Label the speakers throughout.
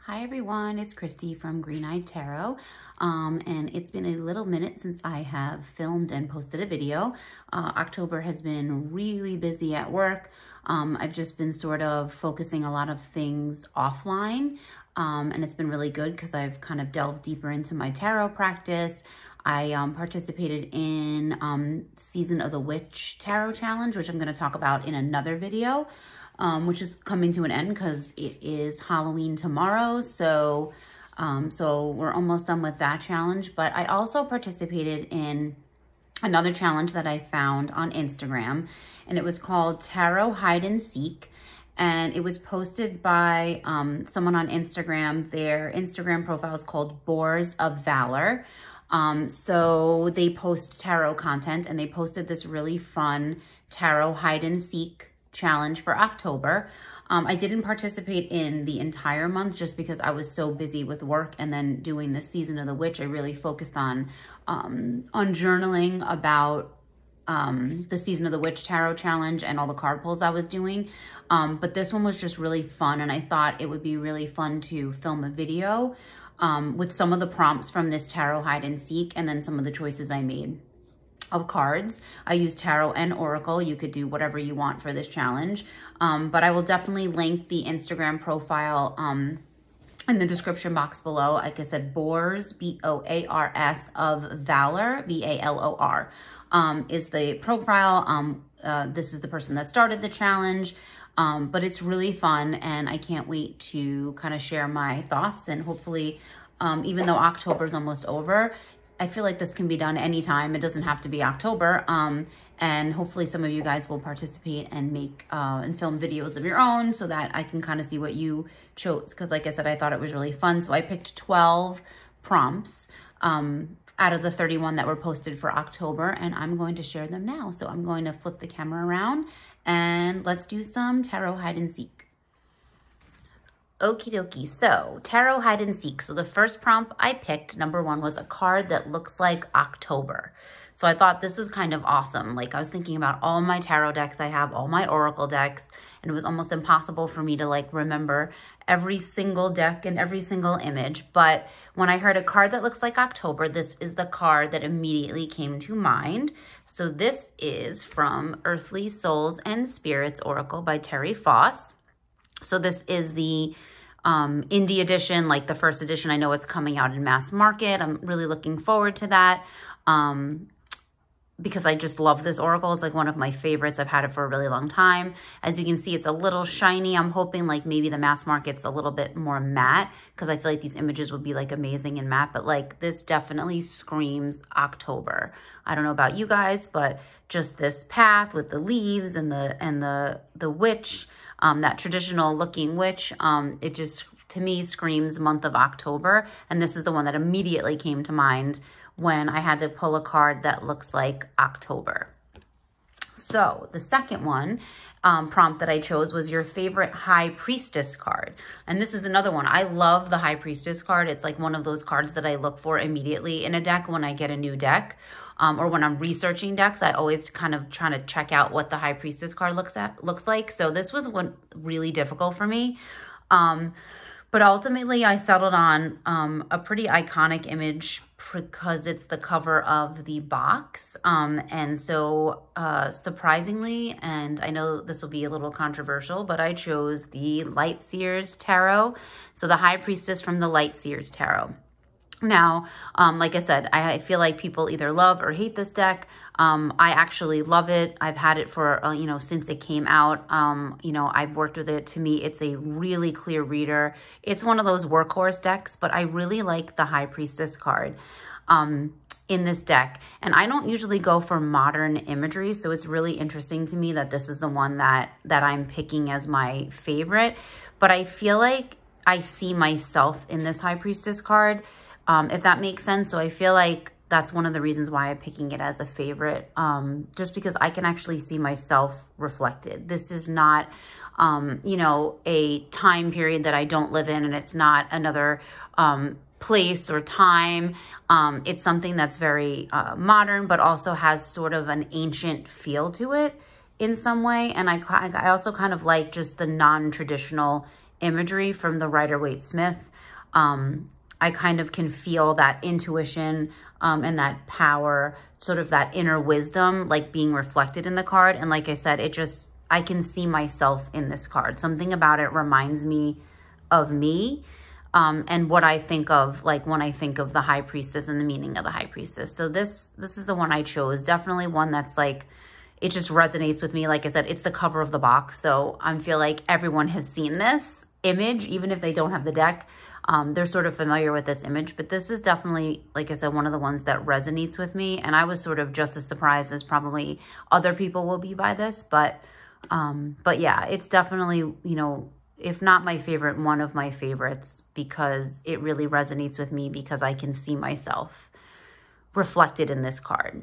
Speaker 1: Hi everyone, it's Christy from Green Eyed Tarot, and it's been a little minute since I have filmed and posted a video. October has been really busy at work. I've just been sort of focusing a lot of things offline, and it's been really good because I've kind of delved deeper into my tarot practice. I participated in Season of the Witch Tarot Challenge, which I'm going to talk about in another video. Which is coming to an end because it is Halloween tomorrow. So we're almost done with that challenge. But I also participated in another challenge that I found on Instagram, and it was called Tarot Hide and Seek. And it was posted by someone on Instagram. Their Instagram profile is called Boars of Valor. So they post tarot content, and they posted this really fun Tarot Hide and Seek challenge for October. I didn't participate in the entire month just because I was so busy with work and then doing the Season of the Witch. I really focused on journaling about the Season of the Witch Tarot Challenge and all the card pulls I was doing. But this one was just really fun, and I thought it would be really fun to film a video with some of the prompts from this Tarot Hide and Seek and then some of the choices I made of cards. I use tarot and oracle. You could do whatever you want for this challenge. But I will definitely link the Instagram profile in the description box below. Like I said, Boars, B-O-A-R-S of Valor, V-A-L-O-R, is the profile. This is the person that started the challenge. But it's really fun, and I can't wait to kind of share my thoughts. And hopefully, even though October is almost over, I feel like this can be done anytime. It doesn't have to be October. And hopefully some of you guys will participate and make and film videos of your own so that I can kind of see what you chose. Because like I said, I thought it was really fun. So I picked 12 prompts out of the 31 that were posted for October, and I'm going to share them now. So I'm going to flip the camera around and let's do some tarot hide and seek. Okie dokie, so tarot hide and seek. So the first prompt I picked, number one, was a card that looks like October. So I thought this was kind of awesome. Like, I was thinking about all my tarot decks I have, all my oracle decks, and it was almost impossible for me to like remember every single deck and every single image. But when I heard a card that looks like October, this is the card that immediately came to mind. So this is from Earthly Souls and Spirits Oracle by Terry Foss. So this is the indie edition, like the first edition. I know it's coming out in mass market. I'm really looking forward to that because I just love this oracle. It's like one of my favorites. I've had it for a really long time. As you can see, it's a little shiny. I'm hoping like maybe the mass market's a little bit more matte because I feel like these images would be like amazing in matte, but like this definitely screams October. I don't know about you guys, but just this path with the leaves and the witch, that traditional looking witch, it just, to me, screams month of October. And this is the one that immediately came to mind when I had to pull a card that looks like October. So the second one, prompt that I chose was your favorite High Priestess card. And this is another one. I love the High Priestess card. It's like one of those cards that I look for immediately in a deck when I get a new deck. Or when I'm researching decks, I always kind of trying to check out what the High Priestess card looks like. So this was one really difficult for me. But ultimately I settled on a pretty iconic image because it's the cover of the box. And so surprisingly, and I know this will be a little controversial, but I chose the Light Seers Tarot. So the High Priestess from the Light Seers Tarot. Now, like I said, I feel like people either love or hate this deck. I actually love it. I've had it for, since it came out. I've worked with it. To me, it's a really clear reader. It's one of those workhorse decks, but I really like the High Priestess card in this deck. And I don't usually go for modern imagery, so it's really interesting to me that this is the one that I'm picking as my favorite. But I feel like I see myself in this High Priestess card, if that makes sense. So I feel like that's one of the reasons why I'm picking it as a favorite, just because I can actually see myself reflected. This is not, a time period that I don't live in, and it's not another place or time. It's something that's very modern, but also has sort of an ancient feel to it in some way. And I also kind of like just the non-traditional imagery from the Rider-Waite-Smith. I kind of can feel that intuition and that power, sort of that inner wisdom, like being reflected in the card. And like I said, I can see myself in this card. Something about it reminds me of me and what I think of, like when I think of the High Priestess and the meaning of the High Priestess. So this is the one I chose. Definitely one that's like, it just resonates with me. Like I said, it's the cover of the box. So I feel like everyone has seen this image, even if they don't have the deck. They're sort of familiar with this image, but this is definitely, like I said, one of the ones that resonates with me. And I was sort of just as surprised as probably other people will be by this. But yeah, it's definitely, you know, if not my favorite, one of my favorites, because it really resonates with me because I can see myself reflected in this card.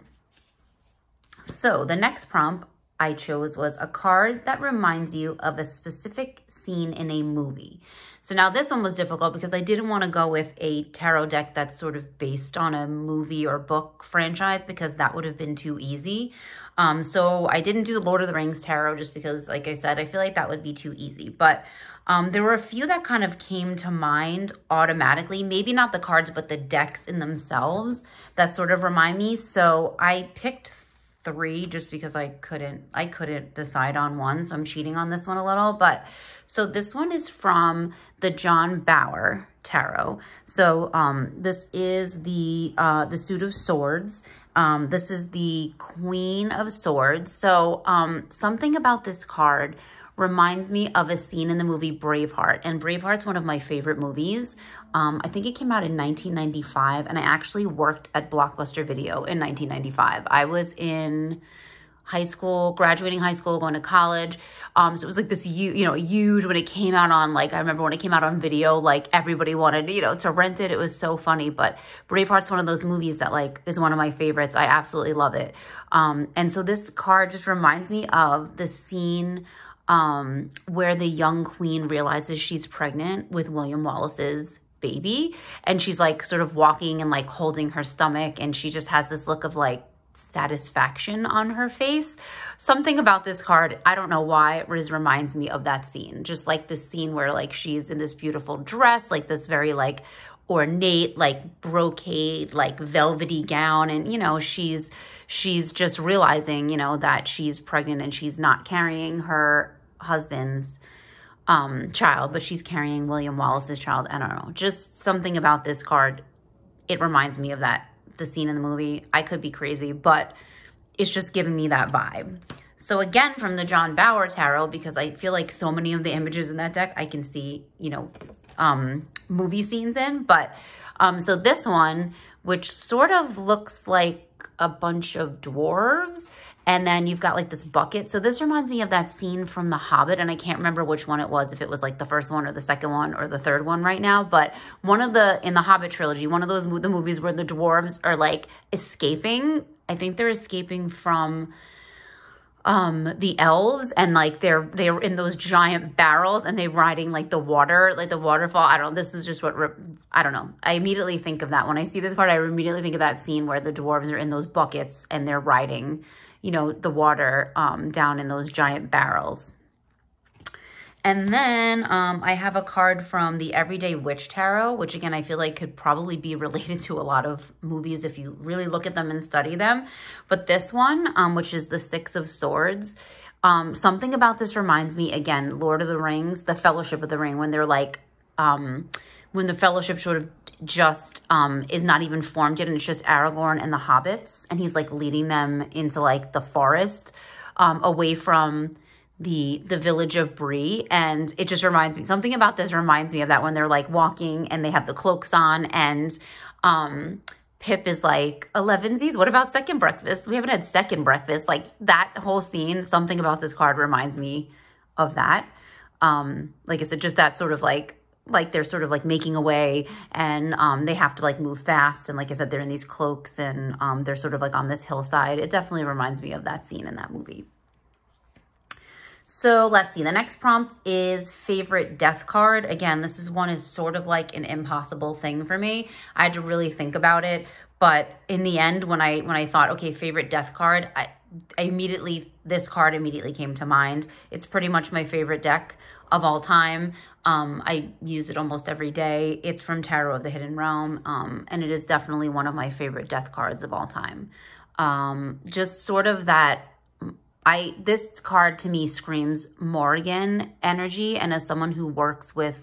Speaker 1: So the next prompt I chose was a card that reminds you of a specific scene in a movie. So now this one was difficult because I didn't want to go with a tarot deck that's sort of based on a movie or book franchise because that would have been too easy. So I didn't do the Lord of the Rings tarot just because, like I said, I feel like that would be too easy. But there were a few that kind of came to mind automatically. Maybe not the cards, but the decks in themselves that sort of remind me. So I picked 3 just because I couldn't decide on one. So I'm cheating on this one a little. But so this one is from the John Bower tarot. So this is the Suit of Swords. This is the Queen of Swords. So something about this card reminds me of a scene in the movie Braveheart. And Braveheart's one of my favorite movies. I think it came out in 1995, and I actually worked at Blockbuster Video in 1995. I was in high school, graduating high school, going to college. So it was like this, huge when it came out on, like, I remember when it came out on video, like everybody wanted, to rent it. It was so funny. But Braveheart's one of those movies that like is one of my favorites. I absolutely love it. And so this card just reminds me of the scene where the young queen realizes she's pregnant with William Wallace's baby. And she's like sort of walking and like holding her stomach. And she just has this look of like satisfaction on her face. Something about this card, I don't know why, it just reminds me of that scene. Just like this scene where like she's in this beautiful dress, like this very like ornate, like brocade, like velvety gown. And, she's just realizing, that she's pregnant and she's not carrying her husband's child, but she's carrying William Wallace's child. I don't know, just something about this card. It reminds me of the scene in the movie. I could be crazy, but it's just giving me that vibe. So again, from the John Bower tarot, because I feel like so many of the images in that deck I can see, movie scenes in. But so this one, which sort of looks like a bunch of dwarves, and then you've got like this bucket. So this reminds me of that scene from The Hobbit, and I can't remember which one it was, if it was like the first one or the second one or the third one right now. But in the Hobbit trilogy, one of the movies where the dwarves are like escaping. I think they're escaping from the elves, and like they're in those giant barrels, and they're riding like the water, like the waterfall. I don't know. This is just I don't know. I immediately think of that. When I see this card, I immediately think of that scene where the dwarves are in those buckets and they're riding, the water down in those giant barrels. And then I have a card from the Everyday Witch Tarot, which again, I feel like could probably be related to a lot of movies if you really look at them and study them. But this one, which is the Six of Swords, something about this reminds me, again, Lord of the Rings, the Fellowship of the Ring, when they're like, when the Fellowship sort of just is not even formed yet, and it's just Aragorn and the hobbits, and he's like leading them into like the forest away from the village of Bree. And it just reminds me, something about this reminds me of that, when they're like walking and they have the cloaks on, and Pip is like, 11sies, what about second breakfast? We haven't had second breakfast. Like that whole scene, something about this card reminds me of that. Like I said, just that sort of like they're sort of like making a way, and they have to like move fast. And like I said, they're in these cloaks, and they're sort of like on this hillside. It definitely reminds me of that scene in that movie. So let's see, the next prompt is favorite death card. Again, this is sort of like an impossible thing for me. I had to really think about it, but in the end, when I thought, okay, favorite death card, this card immediately came to mind. It's pretty much my favorite deck. of all time. I use it almost every day. It's from Tarot of the Hidden Realm, and it is definitely one of my favorite death cards of all time. Just sort of that, this card to me screams Morrigan energy, and as someone who works with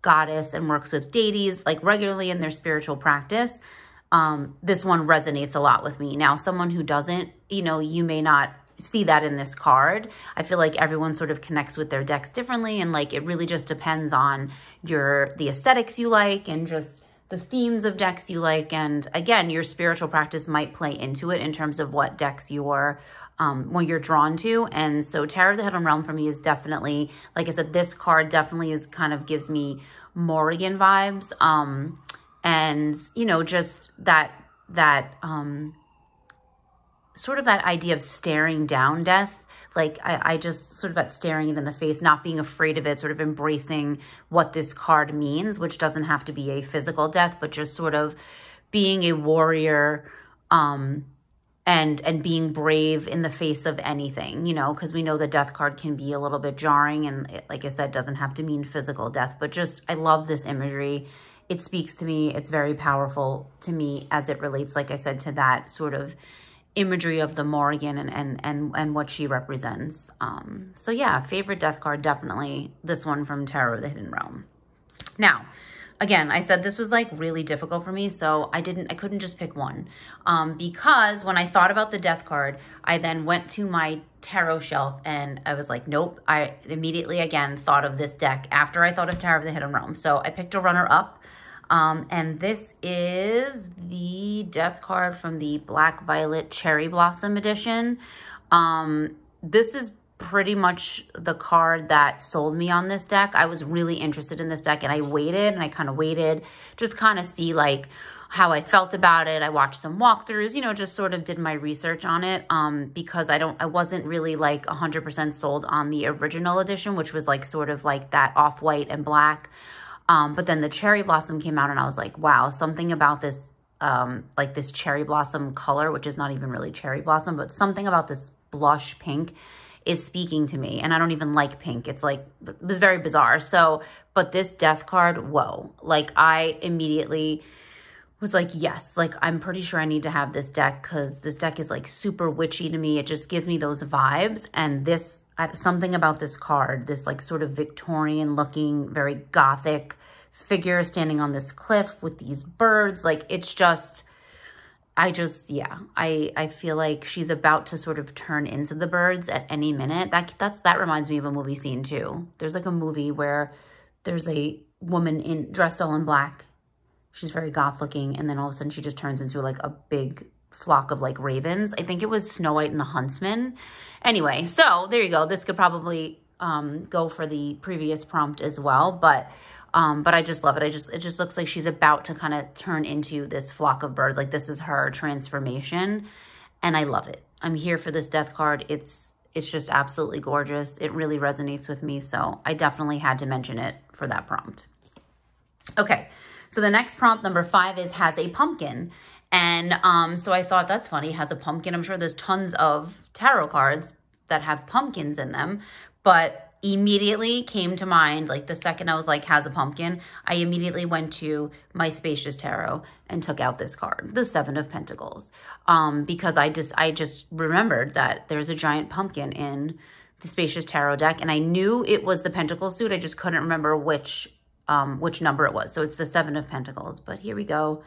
Speaker 1: goddess and works with deities like regularly in their spiritual practice, this one resonates a lot with me. Now, someone who doesn't, you know, you may not see that in this card. I feel like everyone sort of connects with their decks differently, and like it really just depends on the aesthetics you like and just the themes of decks you like. And again, your spiritual practice might play into it in terms of what decks you're drawn to. And so Tarot of the Hidden Realm for me is definitely, like I said, this card definitely is kind of gives me Morrigan vibes. And you know, just that sort of that idea of staring down death. Like I just sort of that staring it in the face, not being afraid of it, sort of embracing what this card means, which doesn't have to be a physical death, but just sort of being a warrior, and being brave in the face of anything, you know, because we know the death card can be a little bit jarring, and it, like I said, doesn't have to mean physical death, but just, I love this imagery. It speaks to me. It's very powerful to me as it relates, like I said, to that sort of imagery of the Morrigan and what she represents. So yeah, favorite death card, definitely this one from Tarot of the Hidden Realm. Now, again, I said this was like really difficult for me, so I couldn't just pick one. Because when I thought about the death card, I then went to my tarot shelf and I was like, nope. I immediately again thought of this deck after I thought of Tarot of the Hidden Realm. So I picked a runner-up. And this is the death card from the Black Violet Cherry Blossom edition. This is pretty much the card that sold me on this deck. I was really interested in this deck, and I waited and I kind of waited, just kind of see like how I felt about it. I watched some walkthroughs, you know, just sort of did my research on it, because I wasn't really like 100% sold on the original edition, which was like sort of like that off-white and black. But then the cherry blossom came out and I was like, wow, something about this, like this cherry blossom color, which is not even really cherry blossom, but something about this blush pink is speaking to me. And I don't even like pink. It's like, it was very bizarre. So, but this death card, whoa, like I immediately was like, yes, like I'm pretty sure I need to have this deck, because this deck is like super witchy to me. It just gives me those vibes. And this, something about this card, this like sort of Victorian looking, very gothic figure standing on this cliff with these birds. Like it's just, yeah, I feel like she's about to sort of turn into the birds at any minute. That reminds me of a movie scene too. There's like a movie where there's a woman dressed all in black. She's very goth looking, and then all of a sudden she just turns into like a big flock of like ravens. I think it was Snow White and the Huntsman. Anyway, so there you go. This could probably go for the previous prompt as well, but I just love it. It just looks like she's about to kind of turn into this flock of birds. Like this is her transformation, and I love it. I'm here for this death card. It's just absolutely gorgeous. It really resonates with me, so I definitely had to mention it for that prompt. Okay, so the next prompt, number 5, is has a pumpkin. And so I thought, that's funny, has a pumpkin. I'm sure there's tons of tarot cards that have pumpkins in them, but immediately came to mind, like the second I was like, has a pumpkin, I immediately went to my Spacious Tarot and took out this card, the 7 of Pentacles, because I just remembered that there's a giant pumpkin in the Spacious Tarot deck, and I knew it was the Pentacle suit. I just couldn't remember which number it was. So it's the 7 of Pentacles, but here we go.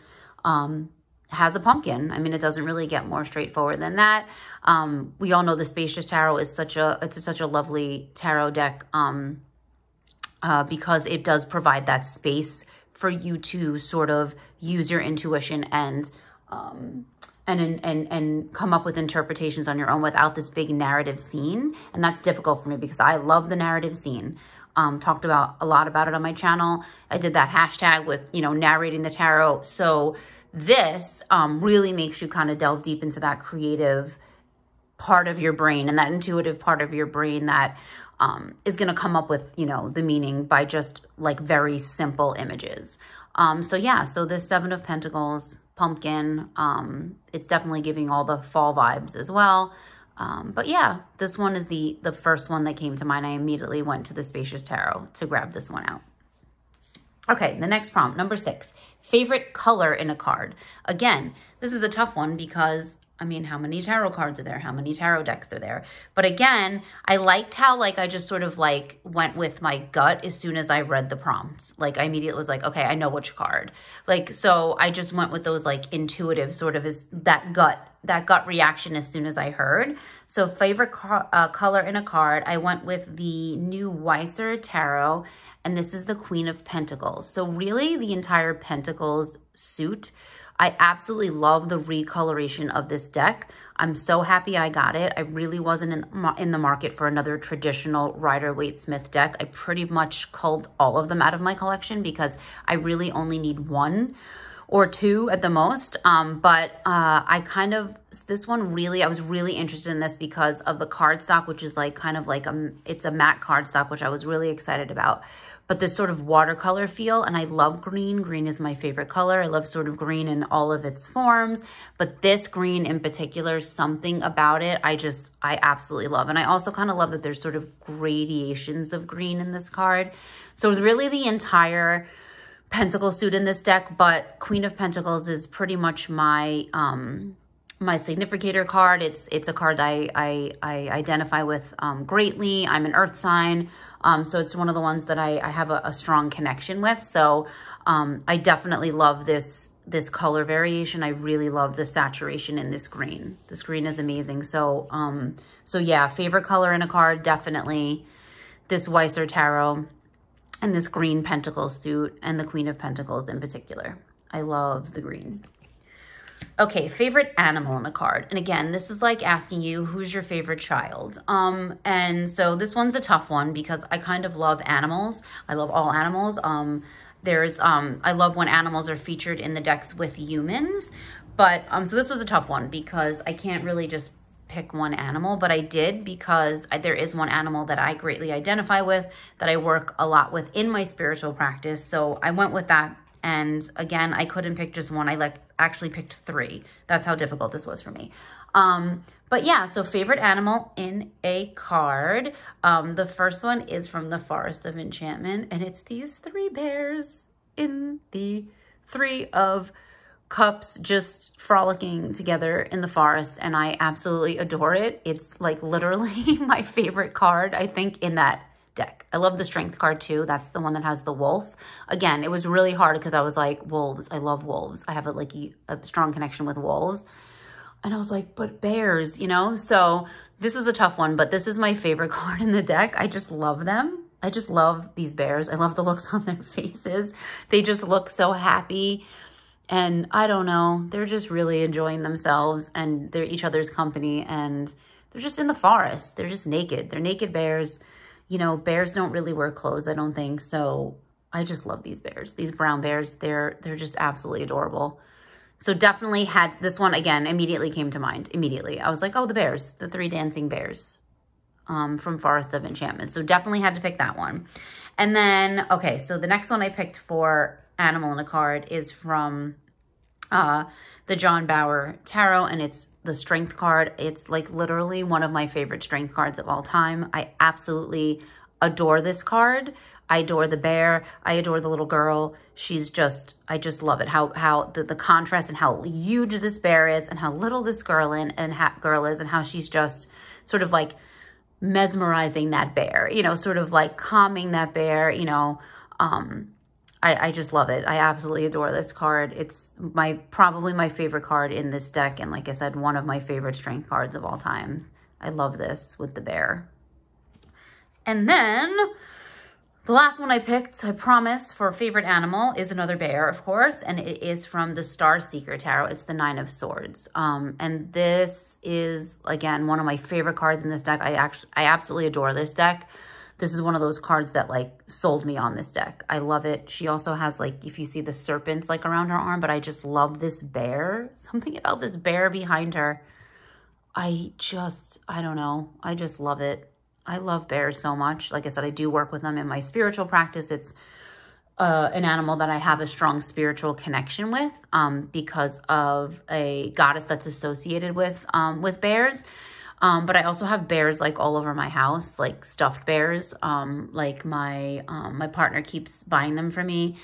Speaker 1: Has a pumpkin. I mean, it doesn't really get more straightforward than that. We all know the Spacious Tarot is such a lovely tarot deck, because it does provide that space for you to sort of use your intuition and come up with interpretations on your own without this big narrative scene. And that's difficult for me because I love the narrative scene. Talked about a lot about it on my channel. I did that hashtag with, you know, narrating the tarot. So this really makes you kind of delve deep into that creative part of your brain and that intuitive part of your brain that is going to come up with, you know, the meaning by just like very simple images. So yeah, so this 7 of Pentacles, pumpkin, it's definitely giving all the fall vibes as well. But yeah, this one is the first one that came to mind. I immediately went to the Spacious Tarot to grab this one out. Okay, the next prompt, number 6, favorite color in a card. Again, this is a tough one because, I mean, how many tarot cards are there? How many tarot decks are there? But again, I liked how like I just sort of like went with my gut as soon as I read the prompt. Like I immediately was like, okay, I know which card. Like, so I just went with those like intuitive sort of that gut reaction as soon as I heard. So favorite color in a card, I went with the new Weiser Tarot, and this is the Queen of Pentacles. So really the entire Pentacles suit, I absolutely love the recoloration of this deck. I'm so happy I got it. I really wasn't in the market for another traditional Rider-Waite-Smith deck. I pretty much culled all of them out of my collection because I really only need 1 or 2 at the most. I kind of, this one really, I was really interested in this because of the cardstock, which is like kind of like it's a matte cardstock, which I was really excited about. But this sort of watercolor feel, and I love green. Green is my favorite color. I love sort of green in all of its forms, but this green in particular, something about it, I absolutely love. And I also kind of love that there's sort of gradations of green in this card. So it's really the entire Pentacle suit in this deck, but Queen of Pentacles is pretty much my my significator card. It's a card I identify with greatly. I'm an earth sign. So it's one of the ones that I have a strong connection with. So I definitely love this color variation. I really love the saturation in this green. This green is amazing. So so yeah, favorite color in a card, definitely this Weiser Tarot and this green Pentacle suit and the Queen of Pentacles in particular. I love the green. Okay, favorite animal in a card. And again, this is like asking you, who's your favorite child? And so this one's a tough one because I kind of love animals. I love all animals. I love when animals are featured in the decks with humans. But, so this was a tough one because I can't really just pick one animal, but I did because there is one animal that I greatly identify with, that I work a lot with in my spiritual practice. So I went with that. And again, I couldn't pick just one. I actually picked 3. That's how difficult this was for me. But yeah, so favorite animal in a card. The first one is from the Forest of Enchantment, and it's these 3 bears in the 3 of Cups just frolicking together in the forest, and I absolutely adore it. It's like literally my favorite card, I think, in that deck. I love the Strength card too. That's the one that has the wolf. Again, it was really hard because I was like, wolves. I love wolves. I have a strong connection with wolves. And I was like, but bears, you know? So this was a tough one, but this is my favorite card in the deck. I just love them. I just love these bears. I love the looks on their faces. They just look so happy. And I don't know, they're just really enjoying themselves and they're each other's company, and they're just in the forest. They're just naked. They're naked bears. You know, bears don't really wear clothes, I don't think. So I just love these bears. These brown bears, they're just absolutely adorable. So definitely had this one, again, immediately came to mind. Immediately. I was like, oh, the bears, the 3 dancing bears from Forest of Enchantment. So definitely had to pick that one. And then, okay, so the next one I picked for animal in a card is from the John Bower Tarot, and it's the Strength card. It's like literally one of my favorite Strength cards of all time. I absolutely adore this card. I adore the bear. I adore the little girl. She's just, I just love it. How the contrast and how huge this bear is and how little this girl is and how she's just sort of like mesmerizing that bear, you know, sort of like calming that bear, you know. I just love it. I absolutely adore this card. It's probably my favorite card in this deck. And like I said, one of my favorite Strength cards of all time. I love this with the bear. And then the last one I picked, I promise, for favorite animal is another bear, of course. And it is from the Star Seeker Tarot. It's the 9 of Swords. And this is, again, one of my favorite cards in this deck. I absolutely adore this deck. This is one of those cards that like sold me on this deck. I love it. She also has like, if you see the serpents like around her arm, but I just love this bear. Something about this bear behind her. I don't know. I just love it. I love bears so much. Like I said, I do work with them in my spiritual practice. It's an animal that I have a strong spiritual connection with because of a goddess that's associated with bears. But I also have bears like all over my house, like stuffed bears. Like my partner keeps buying them for me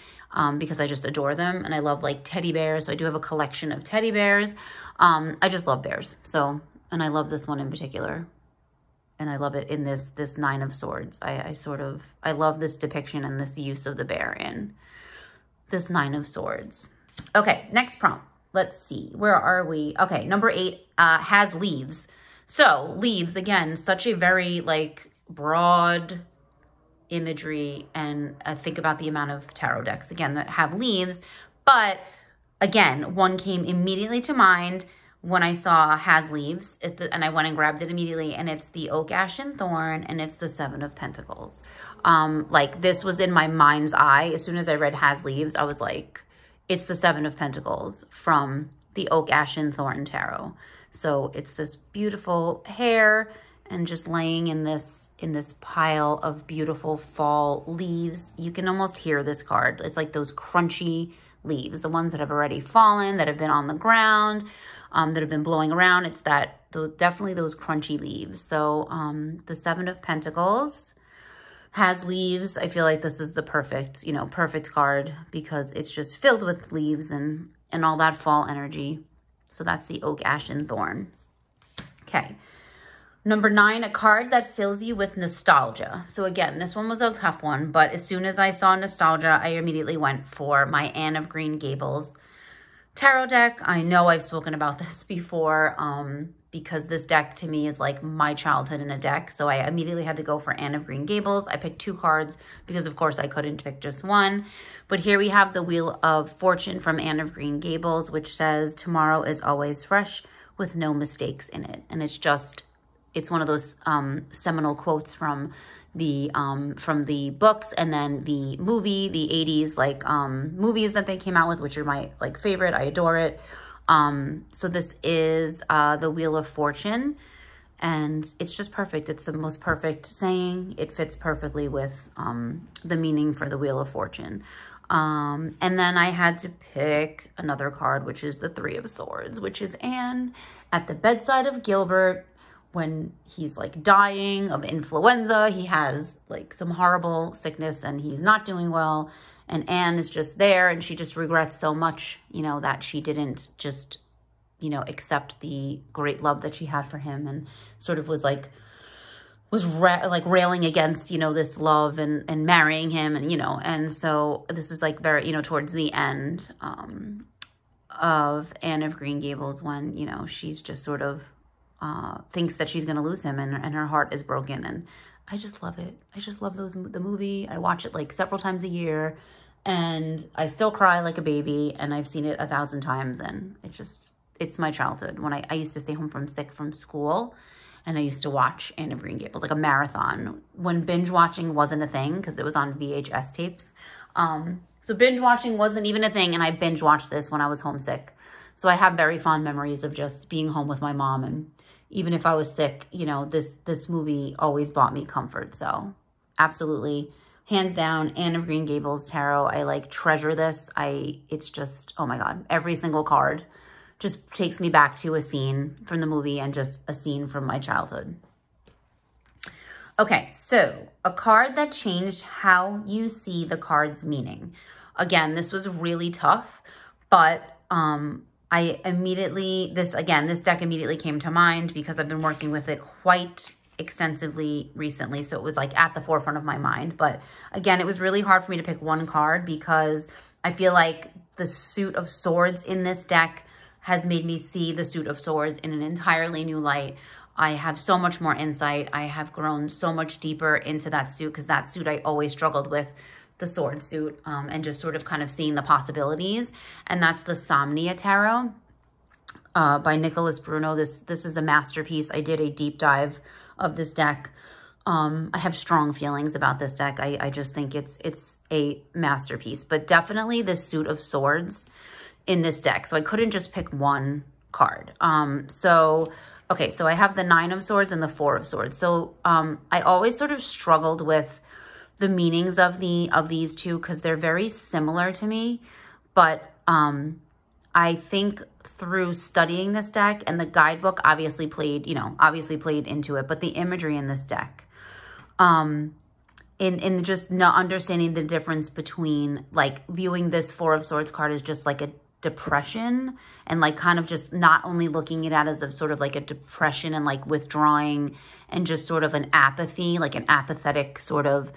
Speaker 1: because I just adore them. And I love like teddy bears. So I do have a collection of teddy bears. I just love bears. So, and I love this one in particular. And I love it in this Nine of Swords. I love this depiction and this use of the bear in this Nine of Swords. Okay, next prompt. Let's see, where are we? Okay, number 8 has leaves. So leaves, again, such a very like broad imagery, and think about the amount of tarot decks, again, that have leaves. But again, one came immediately to mind when I saw has leaves, and I went and grabbed it immediately, and it's the Oak, Ash, and Thorn, and it's the Seven of Pentacles. Like this was in my mind's eye. As soon as I read has leaves, I was like, it's the Seven of Pentacles from the Oak, Ash, and Thorn tarot. So it's this beautiful hair and just laying in this pile of beautiful fall leaves. You can almost hear this card. It's like those crunchy leaves, the ones that have already fallen, that have been on the ground, that have been blowing around. It's definitely those crunchy leaves. So the Seven of Pentacles has leaves. I feel like this is the perfect, perfect card because it's just filled with leaves and all that fall energy. So that's the Oak, Ash, and Thorn. Okay. Number 9, a card that fills you with nostalgia. So again, this one was a tough one, but as soon as I saw nostalgia, I immediately went for my Anne of Green Gables tarot deck. I know I've spoken about this before because this deck to me is like my childhood in a deck. So I immediately had to go for Anne of Green Gables. I picked 2 cards because of course I couldn't pick just one. But here we have the Wheel of Fortune from Anne of Green Gables, which says, tomorrow is always fresh with no mistakes in it. And it's one of those seminal quotes from the books, and then the movie, the 80s like movies that they came out with, which are my like favorite. I adore it. So this is the Wheel of Fortune, and it's just perfect. It's the most perfect saying. It fits perfectly with the meaning for the Wheel of Fortune. And then I had to pick another card, which is the Three of Swords, which is Anne at the bedside of Gilbert when he's like dying of influenza. He has like some horrible sickness and he's not doing well. And Anne is just there, and she just regrets so much, that she didn't just, accept the great love that she had for him, and sort of was railing against, this love and marrying him. And, and so this is like very, towards the end of Anne of Green Gables when, she's just sort of thinks that she's going to lose him, and her heart is broken. And I just love it. I just love the movie. I watch it like several times a year, and I still cry like a baby, and I've seen it 1,000 times, and it's my childhood. When I used to stay home sick from school, and I used to watch Anne of Green Gables, like a marathon, when binge watching wasn't a thing because it was on VHS tapes. So binge watching wasn't even a thing, and I binge watched this when I was homesick. So I have very fond memories of just being home with my mom, and even if I was sick, this movie always brought me comfort. So absolutely, hands down, Anne of Green Gables tarot. I like treasure this. It's just, oh my God, every single card just takes me back to a scene from the movie and just a scene from my childhood. Okay, so a card that changed how you see the card's meaning. Again, this was really tough, but this deck immediately came to mind because I've been working with it quite extensively recently. So it was like at the forefront of my mind. But again, it was really hard for me to pick one card because I feel like the Suit of Swords in this deck has made me see the Suit of Swords in an entirely new light. I have so much more insight. I have grown so much deeper into that suit because that suit I always struggled with, the sword suit, and just sort of kind of seeing the possibilities. And that's the Somnia Tarot by Nicholas Bruno. This is a masterpiece. I did a deep dive of this deck. I have strong feelings about this deck. I just think it's a masterpiece, but definitely the Suit of Swords in this deck. So I couldn't just pick one card. Okay, so I have the Nine of Swords and the Four of Swords. So I always sort of struggled with the meanings of these two because they're very similar to me, but I think through studying this deck, and the guidebook obviously played, obviously played into it, but the imagery in this deck, in just not understanding the difference between like viewing this Four of Swords card as just like a depression, and like kind of just not only looking at it as a sort of like a depression and like withdrawing and just sort of an apathy, like an apathetic sort of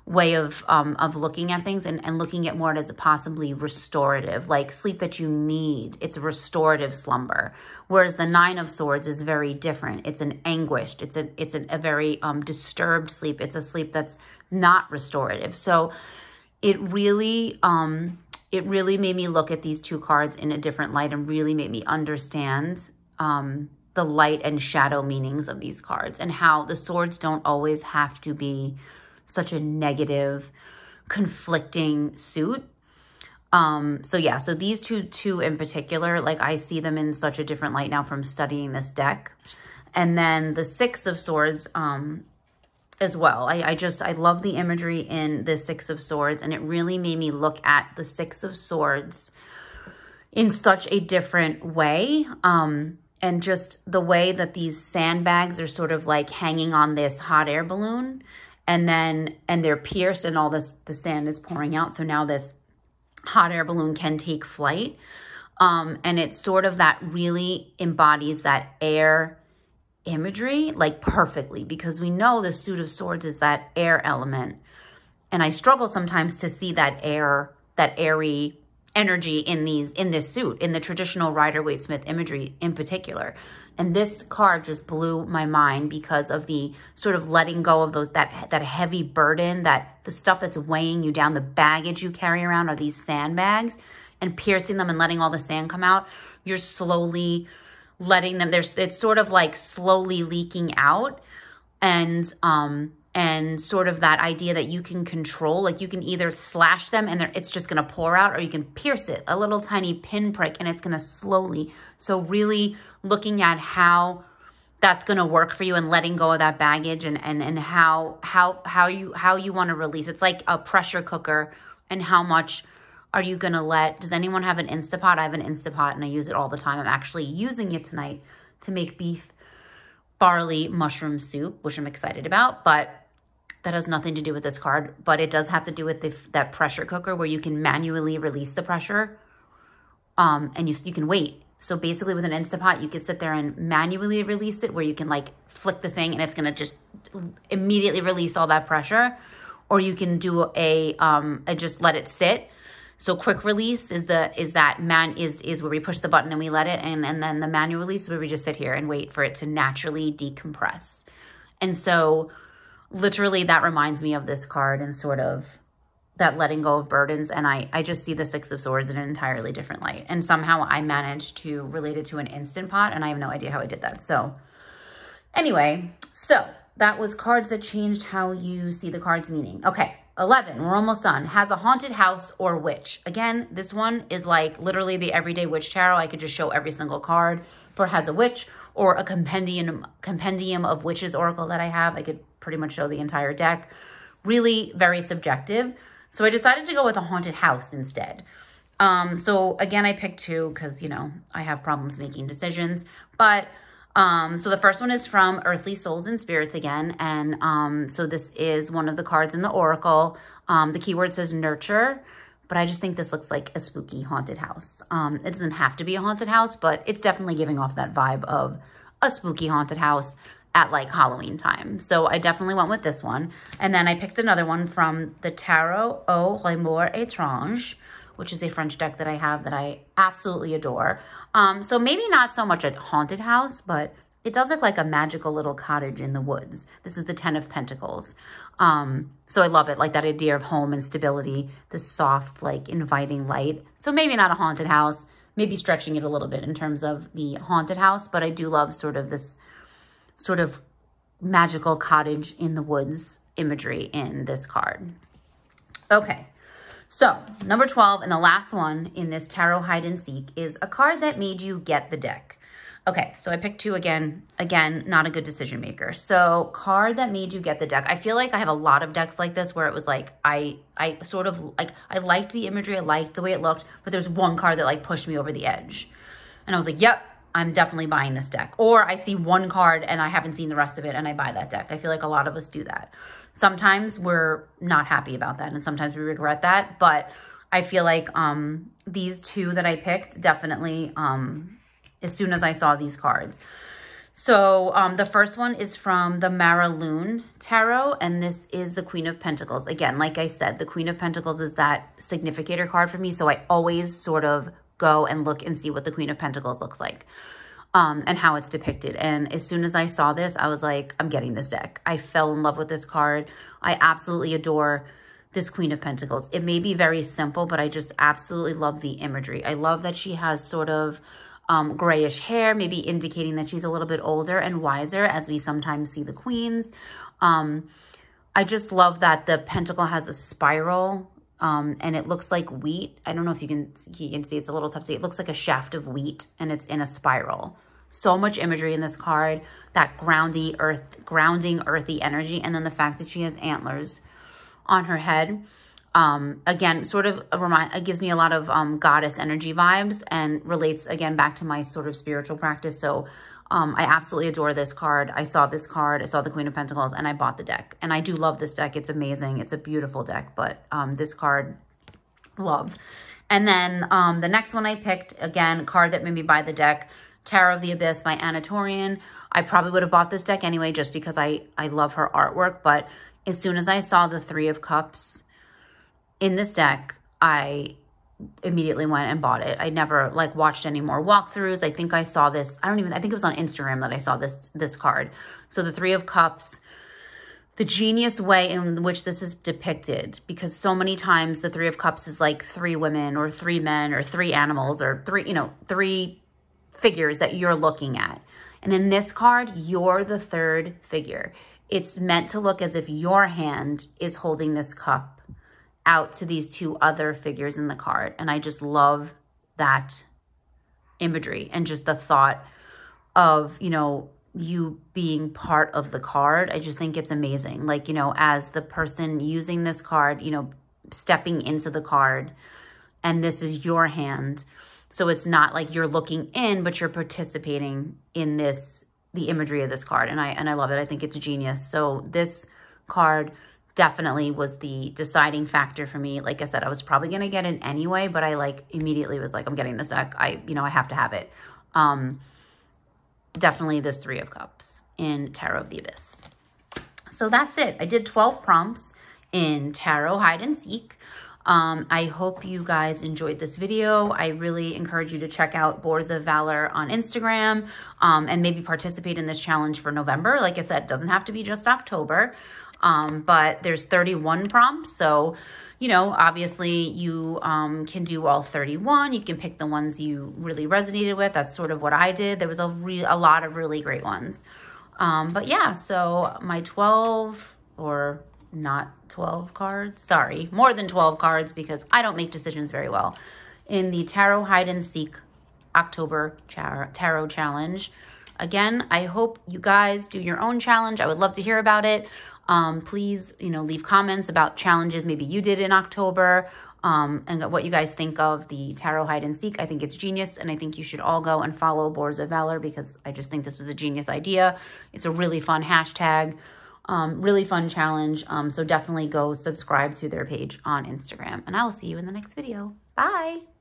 Speaker 1: way of looking at things, and looking at more as a possibly restorative, like sleep that you need. It's a restorative slumber. Whereas the Nine of Swords is very different. It's an anguished, it's a very disturbed sleep. It's a sleep that's not restorative. So it really made me look at these two cards in a different light, and really made me understand the light and shadow meanings of these cards, and how the swords don't always have to be such a negative, conflicting suit. So yeah, so these two in particular, like I see them in such a different light now from studying this deck. And then the Six of Swords as well. I love the imagery in the Six of Swords, and it really made me look at the Six of Swords in such a different way. And just the way that these sandbags are sort of like hanging on this hot air balloon, and they're pierced, and all this, the sand is pouring out. So now this hot air balloon can take flight. And it's sort of that really embodies that air imagery like perfectly, because we know the Suit of Swords is that air element. And I struggle sometimes to see that air, that airy energy in this suit, in the traditional Rider-Waite-Smith imagery in particular. And this card just blew my mind because of the sort of letting go of those, that heavy burden, that the stuff that's weighing you down, the baggage you carry around are these sandbags, and piercing them and letting all the sand come out. You're slowly letting them, it's sort of like slowly leaking out. And sort of that idea that you can control, like you can either slash them and it's just going to pour out, or you can pierce it, a little tiny pinprick, and it's going to slowly. So really looking at how that's going to work for you, and letting go of that baggage, and how you want to release. It's like a pressure cooker, and how much are you going to let, does anyone have an Instapot? I have an Instapot and I use it all the time. I'm actually using it tonight to make beef barley mushroom soup, which I'm excited about, but that has nothing to do with this card. But it does have to do with that pressure cooker where you can manually release the pressure, and you can wait. So basically with an Instapot, you can sit there and manually release it, where you can like flick the thing and it's going to just immediately release all that pressure. Or you can do a just let it sit. So quick release is where we push the button and we let it, and then the manual release is where we just sit here and wait for it to naturally decompress. And so literally that reminds me of this card, and sort of that letting go of burdens. And I just see the Six of Swords in an entirely different light. And somehow I managed to relate it to an Instant Pot, and I have no idea how I did that. So anyway, so that was cards that changed how you see the card's meaning. Okay. 11, we're almost done. Has a haunted house or witch. Again, this one is like literally the everyday witch tarot. I could just show every single card for has a witch, or a compendium of witches oracle that I have. I could pretty much show the entire deck. Really very subjective. So I decided to go with a haunted house instead. So again, I picked two because, I have problems making decisions. But so the first one is from Earthly Souls and Spirits again. And so this is one of the cards in the Oracle. The keyword says nurture, but I just think this looks like a spooky haunted house. It doesn't have to be a haunted house, but it's definitely giving off that vibe of a spooky haunted house at like Halloween time. So I definitely went with this one. And then I picked another one from the Tarot au Remords Étrange, which is a French deck that I have that I absolutely adore. So maybe not so much a haunted house, but it does look like a magical little cottage in the woods. This is the 10 of Pentacles. So I love it, like that idea of home and stability, this soft, like inviting light. So maybe not a haunted house, maybe stretching it a little bit in terms of the haunted house, but I do love sort of this sort of magical cottage in the woods imagery in this card. Okay. So number 12, and the last one in this tarot hide and seek, is a card that made you get the deck. Okay, so I picked 2 again. Again, not a good decision maker. So card that made you get the deck. I feel like I have a lot of decks like this where it was like, I sort of like, I liked the imagery, I liked the way it looked, but there's one card that like pushed me over the edge. And I was like, yep, I'm definitely buying this deck. Or I see one card and I haven't seen the rest of it and I buy that deck. I feel like a lot of us do that. Sometimes we're not happy about that and sometimes we regret that. But I feel like these 2 that I picked definitely, as soon as I saw these cards. So the first one is from the Maraloon Tarot, and this is the Queen of Pentacles. Again, like I said, the Queen of Pentacles is that significator card for me, so I always sort of go and look and see what the Queen of Pentacles looks like and how it's depicted. And as soon as I saw this, I was like, I'm getting this deck. I fell in love with this card. I absolutely adore this Queen of Pentacles. It may be very simple, but I just absolutely love the imagery. I love that she has sort of grayish hair, maybe indicating that she's a little bit older and wiser, as we sometimes see the queens. I just love that the pentacle has a spiral, and it looks like wheat. I don't know if you can see, it's a little tough to see. It looks like a shaft of wheat, and it's in a spiral. So much imagery in this card, that grounding, earthy energy, and then the fact that she has antlers on her head. Again, sort of it gives me a lot of goddess energy vibes and relates again back to my sort of spiritual practice. So I absolutely adore this card. I saw this card, I saw the Queen of Pentacles, and I bought the deck. And I do love this deck. It's amazing. It's a beautiful deck, but this card, love. And then the next one I picked, again, card that made me buy the deck, Tarot of the Abyss by Anna Torian. I probably would have bought this deck anyway just because I love her artwork, but as soon as I saw the 3 of Cups in this deck, I immediately went and bought it. I never like watched any more walkthroughs. I think I saw this, I think it was on Instagram that I saw this card. So the 3 of Cups, the genius way in which this is depicted, because so many times the 3 of Cups is like 3 women or 3 men or 3 animals or 3 figures that you're looking at. And in this card, you're the 3rd figure. It's meant to look as if your hand is holding this cup out to these 2 other figures in the card. And I just love that imagery and just the thought of, you being part of the card. I just think it's amazing. Like, as the person using this card, stepping into the card, and this is your hand. So it's not like you're looking in, but you're participating in the imagery of this card. And I love it. I think it's genius. So this card definitely was the deciding factor for me. Like I said, I was probably going to get it anyway, but I immediately was like, I'm getting this deck. I have to have it. Definitely this 3 of Cups in Tarot of the Abyss. So that's it. I did 12 prompts in Tarot Hide and Seek. I hope you guys enjoyed this video. I really encourage you to check out Boars of Valor on Instagram and maybe participate in this challenge for November. Like I said, it doesn't have to be just October. But there's 31 prompts. So, obviously you can do all 31. You can pick the ones you really resonated with. That's sort of what I did. There was a lot of really great ones. But yeah, so my 12 or not 12 cards, sorry, more than 12 cards because I don't make decisions very well in the Tarot Hide and Seek October Tarot Challenge. Again, I hope you guys do your own challenge. I would love to hear about it. Please, leave comments about challenges maybe you did in October and what you guys think of the Tarot Hide and Seek. I think it's genius, and I think you should all go and follow Boars of Valor because I just think this was a genius idea. It's a really fun hashtag, really fun challenge. So definitely go subscribe to their page on Instagram, and I will see you in the next video. Bye!